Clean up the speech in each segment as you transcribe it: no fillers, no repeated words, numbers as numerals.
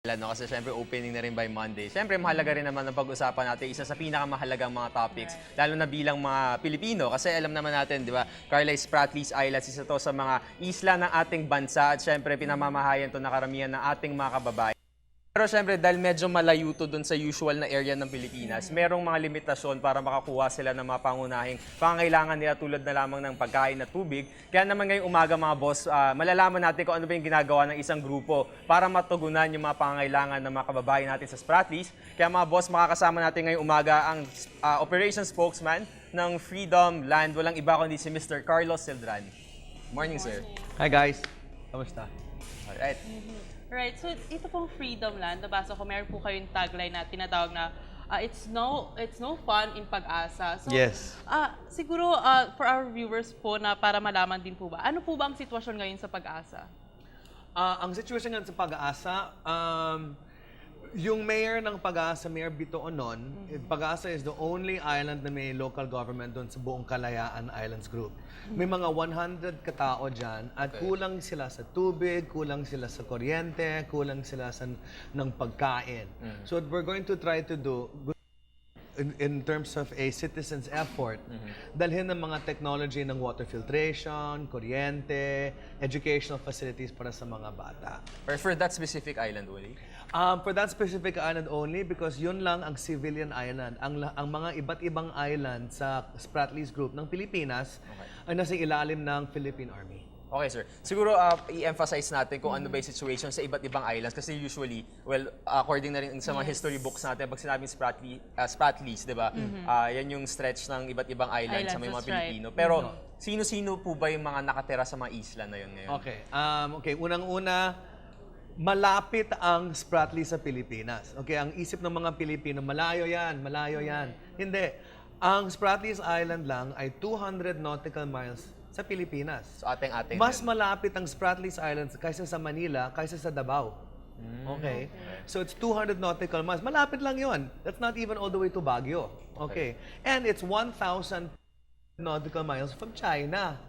No, kasi syempre opening na rin by Monday. Syempre mahalaga rin naman ang pag-usapan natin isa sa pinakamahalagang mga topics, lalo na bilang mga Pilipino. Kasi alam naman natin, di ba, Carla, Spratlys Islands, isa to sa mga isla ng ating bansa at syempre pinamamahayan to na karamihan ng ating mga kababayan. Pero syempre, dahil medyo malayo to dun sa usual na area ng Pilipinas, merong mga limitasyon para makakuha sila ng mga pangunahing pangangailangan nila tulad na lamang ng pagkain at tubig. Kaya naman ngayong umaga mga boss, malalaman natin kung ano ba yung ginagawa ng isang grupo para matugunan yung mga pangangailangan ng mga kababayan natin sa Spratlys. Kaya mga boss, makakasama natin ngayong umaga ang operations spokesman ng Freedom Land. Walang iba kundi si Mr. Carlos Celdran. Morning, sir. Hi guys, kamusta? Alright. Right, so ito pong Freedom Land, nabasa ko, meron po kayong tagline na tinatawag na it's no fun in pag-asa. So, Yes. Siguro for our viewers po na para malaman din po ba, ano po ba ang sitwasyon ngayon sa pag-asa? Ang situation ngayon sa Pag-asa, yung mayor ng Pag-asa, Mayor Bito Onon, Pag-asa is the only island na may local government doon sa buong Kalayaan Islands Group. May mga 100 katao dyan at kulang sila sa tubig, kulang sila sa kuryente, kulang sila ng pagkain. So what we're going to try to do, in terms of a citizen's effort, dalhin ng mga technology ng water filtration, kuryente, educational facilities para sa mga bata. Or for that specific island, Uli? For that specific island only, because yun lang ang civilian island. Ang mga iba't ibang island sa Spratlys Group ng Pilipinas ay nasa ilalim ng Philippine Army. Okay, sir. Siguro i-emphasize natin kung ano ba yung situation sa iba't ibang islands kasi usually, well, according na rin sa mga history books natin, pag sinabing Spratlys, di ba? Yan yung stretch ng iba't ibang islands sa may mga that's right. Pilipino. Pero sino-sino po ba yung mga nakatira sa mga isla na yun ngayon? Okay, unang-una, malapit ang Spratlys sa Pilipinas. Okay, ang isip ng mga Pilipino, malayo yan. Hindi. Ang Spratlys Island lang ay 200 nautical miles sa Pilipinas. So ating Mas malapit ang Spratlys Islands kaysa sa Manila, kaysa sa Davao. Okay? So it's 200 nautical miles. Malapit lang yon. That's not even all the way to Baguio. Okay? And it's 1,000 nautical miles from China.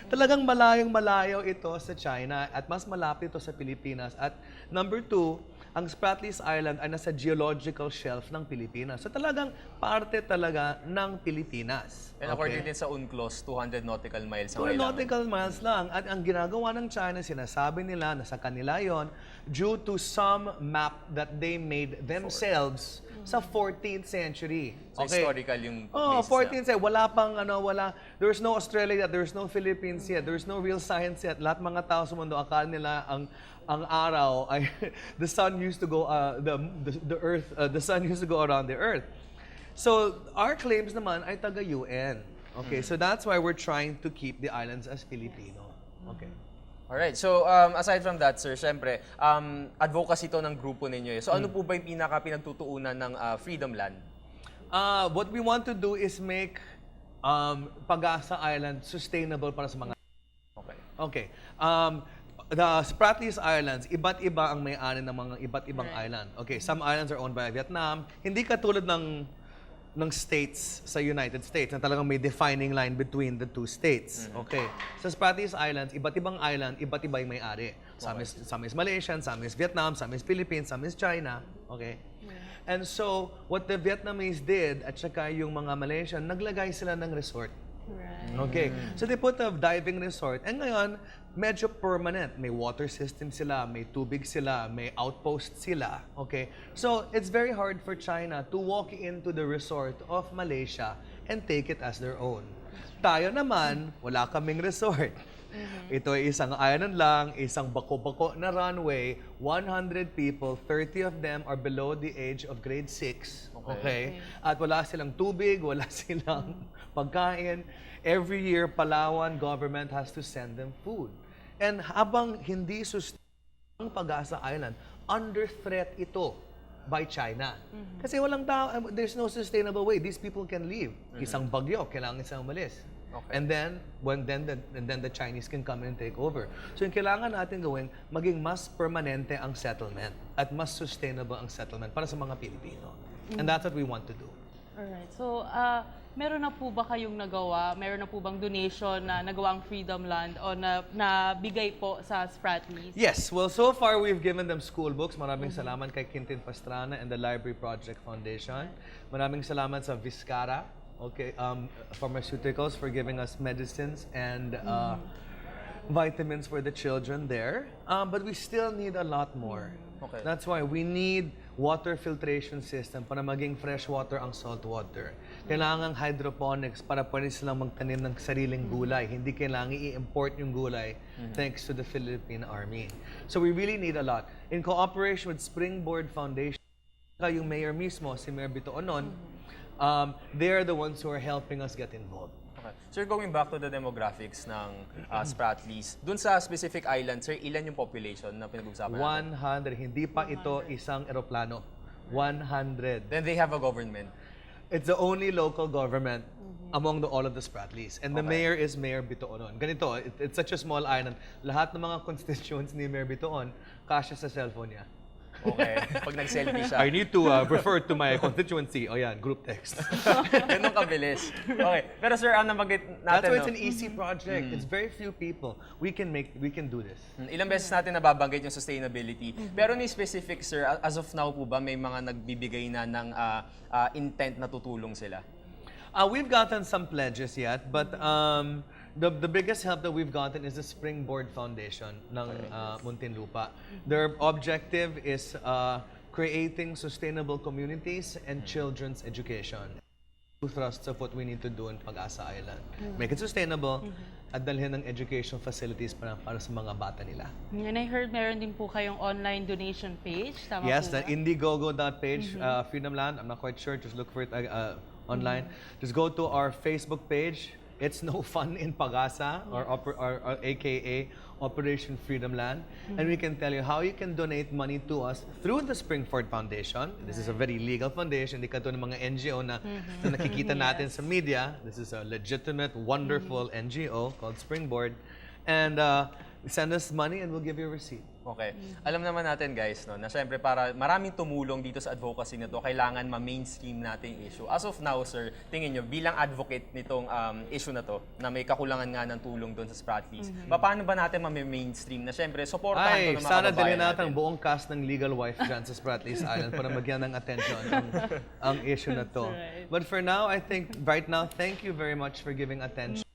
Talagang malayong-malayo ito sa China at mas malapit ito sa Pilipinas. At number two, ang Spratlys Island ay nasa geological shelf ng Pilipinas. So talagang parte talaga ng Pilipinas. And according din sa UNCLOS, 200 nautical miles ang 200 kailangan. nautical miles lang. At ang ginagawa ng China, sinasabi nila na sa kanila yon due to some map that they made themselves sa 14th century. So historical yung Oh, places 14th century. Wala pang there's no Australia yet, there's no Philippines yet, there's no real science yet. Lahat mga tao sa mundo, akala nila ang araw ay the sun used to go the earth the sun used to go around the earth. So our claims naman ay taga UN. Okay, so that's why we're trying to keep the islands as Filipino. Okay. Alright, so aside from that, sir, syempre, advocacy to ng grupo ninyo. So ano po ba yung pinagtutuunan ng Freedom Land? What we want to do is make Pag-asa Island sustainable para sa mga. Okay. The Spratlys Islands, iba't iba ang may-ari ng mga iba't ibang island. Okay, some islands are owned by Vietnam. Hindi katulad ng states sa United States na talagang may defining line between the two states. Okay. Sa Spratlys Islands, iba't ibang island, iba't iba yung may-ari. Some is Malaysian, some is Vietnam, some is Philippines, some is China. Okay. And so, what the Vietnamese did, at saka yung mga Malaysian, naglagay sila ng resort. Right. Okay. So they put a diving resort. And ngayon, medyo permanent. May water system sila, may tubig sila, may outpost sila. Okay. So it's very hard for China to walk into the resort of Malaysia and take it as their own. Tayo naman, wala kaming resort. Ito ay isang island lang, isang bako-bako na runway, 100 people, 30 of them are below the age of grade 6. Okay? At wala silang tubig, wala silang pagkain. Every year, Palawan government has to send them food. And habang hindi sustainable ang Pag-asa Island, under threat ito by China. Kasi walang tao, there's no sustainable way. These people can leave. Isang bagyo, kailangan isang umalis. Okay. And then the Chinese can come and take over. So yung kailangan natin gawin, maging mas permanente ang settlement at mas sustainable ang settlement para sa mga Pilipino. And that's what we want to do. Alright. So, meron na po ba kayong nagawa? Meron na po bang donation na nagawa ang Freedom Land o na bigay po sa Spratlys? Yes, well, so far we've given them school books. Maraming salamat kay Quintin Pastrana and the Library Project Foundation. Maraming salamat sa Vizcara, okay, Pharmaceuticals for giving us medicines and vitamins for the children there. But we still need a lot more. Okay. That's why we need water filtration system para maging fresh water ang salt water. Kailangan hydroponics para pwede silang magtanim ng sariling gulay. Hindi kailangan i-import yung gulay thanks to the Philippine Army. So we really need a lot. In cooperation with Springboard Foundation, yung mayor mismo, si Mayor Bito Onon, they're the ones who are helping us get involved. Okay. Sir, going back to the demographics ng Spratlys, dun sa specific island, sir, ilan yung population na pinag-uusapan natin? 100. Hindi pa ito isang eroplano. 100. Then they have a government. It's the only local government among all of the Spratlys. And the Okay. mayor is Mayor Bitoon. Ganito, it's such a small island. Lahat ng mga constituents ni Mayor Bitoon, kasya sa cellphone niya. Okay. Pag nag-selfie siya. I need to refer to my constituency. O yan, group text. Ganun kabilis. Okay. Pero sir, ang nabanggit That's natin, why no? it's an easy project. It's very few people. We can do this. Ilang beses natin nababanggit yung sustainability. Pero ni specific, sir, as of now po ba, may mga nagbibigay na ng intent na tutulong sila? We've gotten some pledges yet, but the biggest help that we've gotten is the Springboard Foundation ng Muntinlupa. Their objective is creating sustainable communities and children's education. Two thrusts of what we need to do in Pag-asa Island. Make it sustainable at dalhin ng education facilities para sa mga bata nila. And I heard meron din po kayong online donation page. Tama Yes, po the ba? Indiegogo.page, Freedom Land. I'm not quite sure. Just look for it online. Just go to our Facebook page. It's No Fun in Pag-asa, or AKA Operation Freedom Land. And we can tell you how you can donate money to us through the Springboard Foundation. This is a very legal foundation. Hindi katulad ng mga NGO na nakikita natin sa media. This is a legitimate, wonderful NGO called Springboard. And send us money and we'll give you a receipt. Okay. Alam naman natin guys, no, na syempre para maraming tumulong dito sa advocacy na to, kailangan ma-mainstream natin yung issue. As of now, sir, tingin nyo, bilang advocate nitong issue na to, na may kakulangan nga ng tulong doon sa Spratlys, paano ba natin ma-mainstream na syempre, supportahan to ng mga sana kababayan dalhin natin natin? ang buong cast ng Legal Wife dyan sa Spratlys Island para magyan ng attention ang issue na to. right. But for now, I think, right now, thank you very much for giving attention.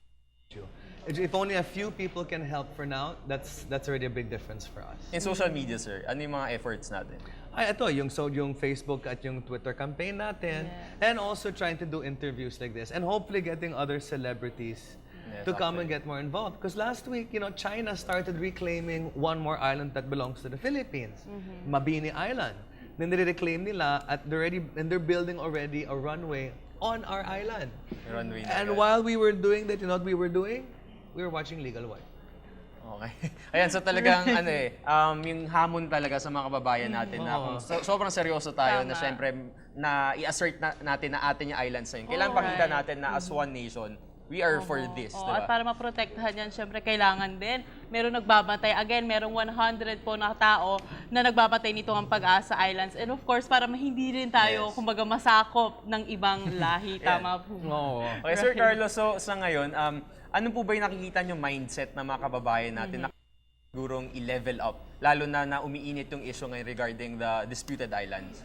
If only a few people can help for now, that's already a big difference for us. In social media, sir, ano yung mga efforts natin? Ito, yung Facebook at yung Twitter campaign natin, and also trying to do interviews like this, and hopefully getting other celebrities Yes, to come and actually. get more involved. Because last week, China started reclaiming one more island that belongs to the Philippines, Mabini Island. Then nire-reclaim nila at they're building already a runway on our island. Yung runway na And agad. while we were doing that, you know what we were doing? We were watching Legal Wife. Okay. Ayan, so talagang yung hamon talaga sa mga kababayan natin na kung sobrang seryoso tayo na Tama. syempre na i-assert natin na atin yung islands na yun. Kailangan pakita Alright. natin na as one nation, we are for this, Oo, diba? at para maprotektahan yan, syempre kailangan din. Meron nagbabantay. Again, merong 100 po na tao na nagbabantay nito ang Pag-asa Islands. And of course, para hindi rin tayo, Yes. kumbaga, masakop ng ibang lahi. Tama po. Oo. Okay, Sir Carlos, so sa ngayon, ano po ba yung nakikita nyo mindset ng mga kababayan natin na sigurong i-level up, lalo na umiinit yung issue ngayon regarding the disputed islands?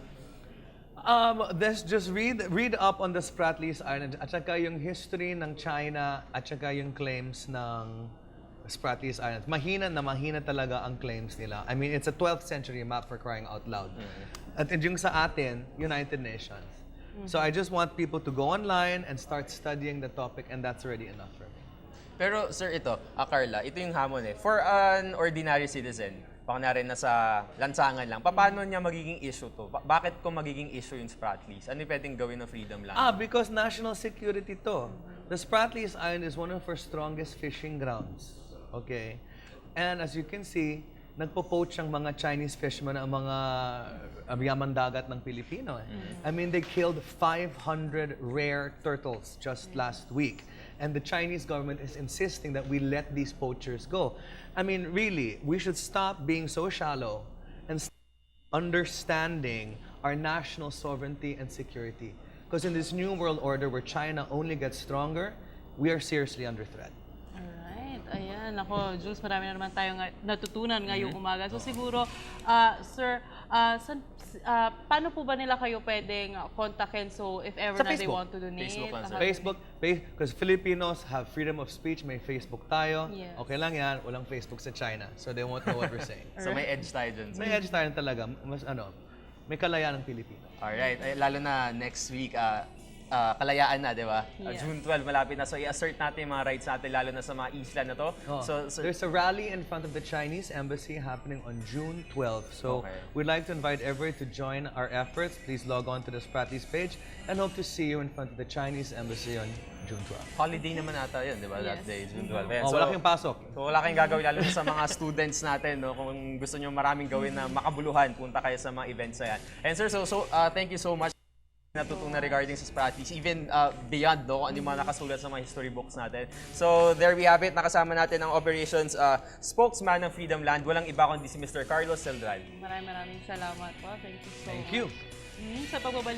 Just read up on the Spratlys Island at saka yung history ng China at saka yung claims ng Spratlys Island. Mahina talaga ang claims nila. I mean, it's a 12th century map for crying out loud. At yung sa atin, United Nations. So I just want people to go online and start studying the topic, and that's already enough for me. Pero sir, ito, Carla, ito yung hamon eh. For an ordinary citizen, baka na sa lansangan lang, paano niya magiging issue to? Bakit ko magiging issue yung Spratlys? Ano yung pwedeng gawin ng Freedom Land? Because national security to. The Spratlys Island is one of our strongest fishing grounds. Okay? And as you can see, nagpo-poach ang mga Chinese fishermen ang mga yaman dagat ng Pilipino. I mean, they killed 500 rare turtles just last week. And the Chinese government is insisting that we let these poachers go. I mean, really, we should stop being so shallow and understanding our national sovereignty and security. Because in this new world order where China only gets stronger, we are seriously under threat. Alright, ayan. Ako, Jules, marami na naman tayong natutunan ngayong umaga. So siguro, sir, paano po ba nila kayo pwedeng kontakin? So if ever Sa na they Facebook. want to donate? Facebook lang, sir. Facebook, because Filipinos have freedom of speech, may Facebook tayo. Yes. Okay lang yan, walang Facebook sa China. So they won't know what we're saying. So may edge tayo dun. May edge tayo talaga, mas may kalayaan ng Pilipino. Alright, ay, lalo na next week, kalayaan na, di ba? Yeah. June 12, malapit na. So i-assert natin yung mga rights natin, lalo na sa mga isla na to. Oh, So, there's a rally in front of the Chinese embassy happening on June 12. So Okay. we'd like to invite everyone to join our efforts. Please log on to the Spratly's page and hope to see you in front of the Chinese embassy on June 12. holiday naman ata yun, di ba? That Yes. day, June 12. Ayan, Oh, wala kayong pasok. So wala kayong gagawin, lalo na sa mga students natin, no? Kung gusto nyo maraming gawin na makabuluhan, punta kayo sa mga events na yan. And sir, thank you so much natutunan regarding sa Spratleys, even beyond, no, kung ano yung mga nakasulat sa mga history books natin. So there we have it, nakasama natin ang operations spokesman ng Freedom Land, walang iba kundi si Mr. Carlos Celdral. Maraming salamat po. Thank you so Thank much. you. Sa pagbabalik,